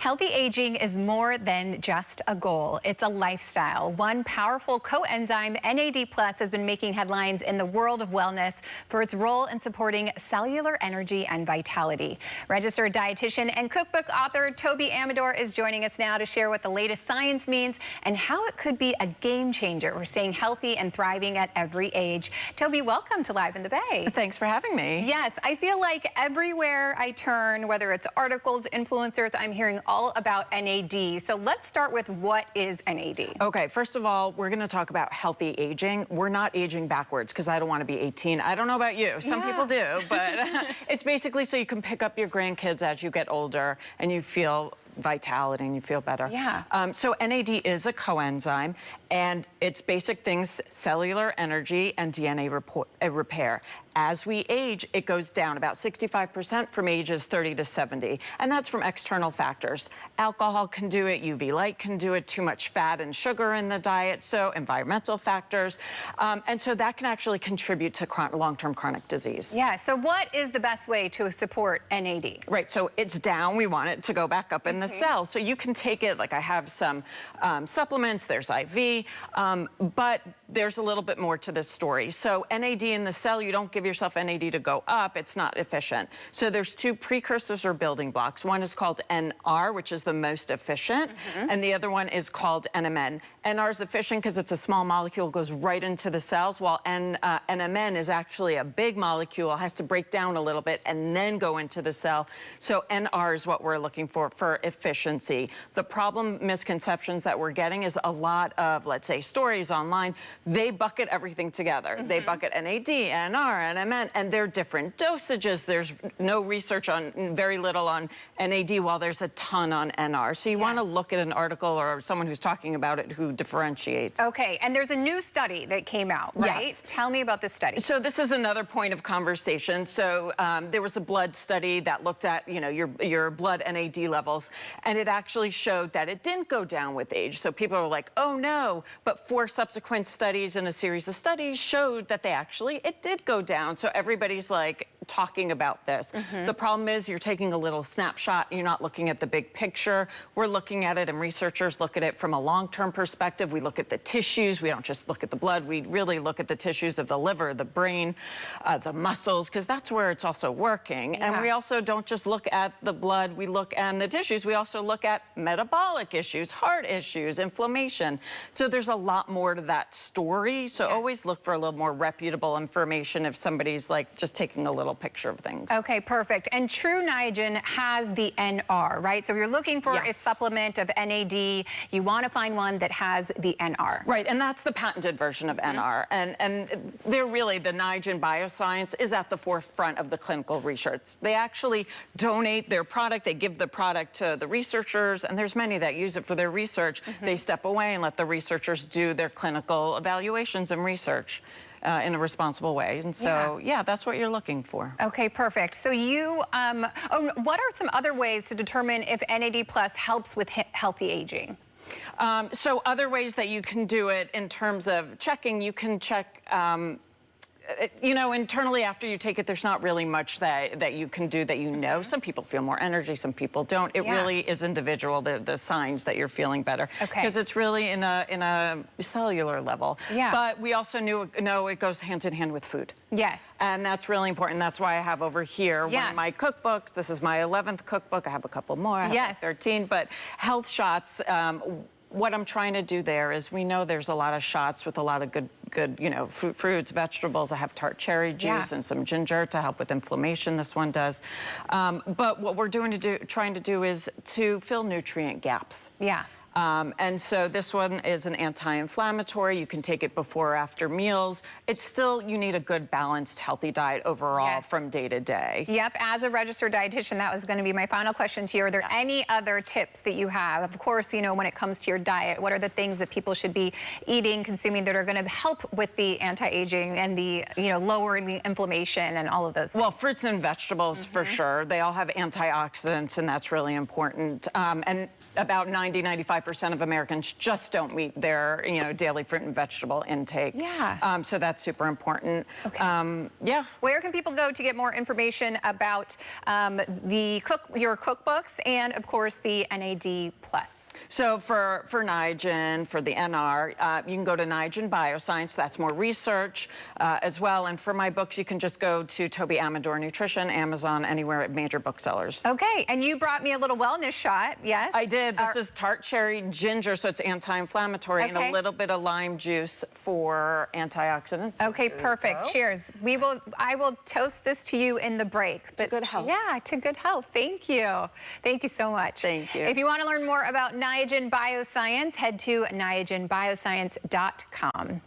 Healthy aging is more than just a goal. It's a lifestyle. One powerful coenzyme, NAD+, has been making headlines in the world of wellness for its role in supporting cellular energy and vitality. Registered dietitian and cookbook author Toby Amidor is joining us now to share what the latest science means and how it could be a game changer for staying healthy and thriving at every age. Toby, welcome to Live in the Bay. Thanks for having me. Yes, I feel like everywhere I turn, whether it's articles, influencers, I'm hearing all about NAD. So let's start with what is NAD? Okay, first of all, we're going to talk about healthy aging. We're not aging backwards because I don't want to be 18. I don't know about you. Some people do, but it's basically so you can pick up your grandkids as you get older and you feel vitality and you feel better. Yeah. So NAD is a coenzyme, and its basic things: cellular energy and DNA repair. As we age, it goes down about 65% from ages 30 to 70, and that's from external factors. Alcohol can do it, UV light can do it, too much fat and sugar in the diet, so environmental factors, and so that can actually contribute to long-term chronic disease. Yeah, so what is the best way to support NAD? Right, so it's down, we want it to go back up in the cell. So you can take it, like I have some supplements, there's IV, but there's a little bit more to this story. So NAD in the cell, you don't give yourself NAD to go up, it's not efficient. So there's two precursors or building blocks. One is called NR, which is the most efficient, and the other one is called NMN. NR is efficient because it's a small molecule, goes right into the cells, while NMN is actually a big molecule, has to break down a little bit and then go into the cell. So NR is what we're looking for efficiency. The problem, misconceptions that we're getting is a lot of, let's say, stories online, they bucket everything together. They bucket NAD, NR, NMN, and they're different dosages. There's no research on, very little on NAD, while there's a ton on NR. So you want to look at an article or someone who's talking about it who differentiates. Okay, and there's a new study that came out, right? Yes. Tell me about this study. So this is another point of conversation. So there was a blood study that looked at, you know, your blood NAD levels, and it actually showed that it didn't go down with age. So people are like, oh no, but 4 subsequent studies in a series of studies showed that it did go down. So everybody's like talking about this. The problem is you're taking a little snapshot, you're not looking at the big picture. We're looking at it, and researchers look at it from a long-term perspective. We look at the tissues, we don't just look at the blood, we really look at the tissues of the liver, the brain, the muscles, because that's where it's also working. And we also don't just look at the blood, we look at the tissues, we also look at metabolic issues, heart issues, inflammation. So there's a lot more to that story. So always look for a little more reputable information if somebody's like just taking a little picture of things. Okay, perfect. And True Niagen has the NR, right? So you're looking for a supplement of NAD. You want to find one that has the NR. Right, and that's the patented version of NR. And they're really, the Niagen Bioscience is at the forefront of the clinical research. They actually donate their product, they give the product to the researchers, and there's many that use it for their research. They step away and let the researchers do their clinical evaluations and research in a responsible way. And so, yeah, that's what you're looking for. Okay, perfect. So you, what are some other ways to determine if NAD+ helps with healthy aging? So other ways that you can do it in terms of checking, you can check, you know, internally after you take it, there's not really much that you can do that you know. Some people feel more energy, some people don't. It really is individual, the signs that you're feeling better. Because it's really in a cellular level. But we also know it goes hand in hand with food. Yes. And that's really important. That's why I have over here one of my cookbooks. This is my 11th cookbook. I have a couple more. I have like 13. But health shots, what I'm trying to do there is, we know there's a lot of shots with a lot of good, you know, fruits, vegetables. I have tart cherry juice and some ginger to help with inflammation. This one does. But what we're trying to do is to fill nutrient gaps. And so this one is an anti-inflammatory. You can take it before or after meals. It's still, you need a good, balanced, healthy diet overall from day to day. Yep, as a registered dietitian, that was going to be my final question to you. Are there any other tips that you have? Of course, you know, when it comes to your diet, what are the things that people should be eating, consuming, that are going to help with the anti-aging and the, you know, lowering the inflammation and all of those things? Well, fruits and vegetables for sure. They all have antioxidants, and that's really important. And about 95% of Americans just don't meet their, daily fruit and vegetable intake. Yeah. So that's super important. Okay. Yeah. Where can people go to get more information about your cookbooks and, of course, the NAD+? So for Niagen, for the NR, you can go to Niagen Bioscience. That's more research as well. And for my books, you can just go to Toby Amidor Nutrition, Amazon, anywhere at major booksellers. Okay. And you brought me a little wellness shot, yes? I did. This is tart cherry ginger, so it's anti-inflammatory, and a little bit of lime juice for antioxidants. Okay, perfect. Cheers. I will toast this to you in the break. To good health. Yeah, to good health. Thank you. Thank you so much. Thank you. If you want to learn more about Niagen Bioscience, head to niagenbioscience.com.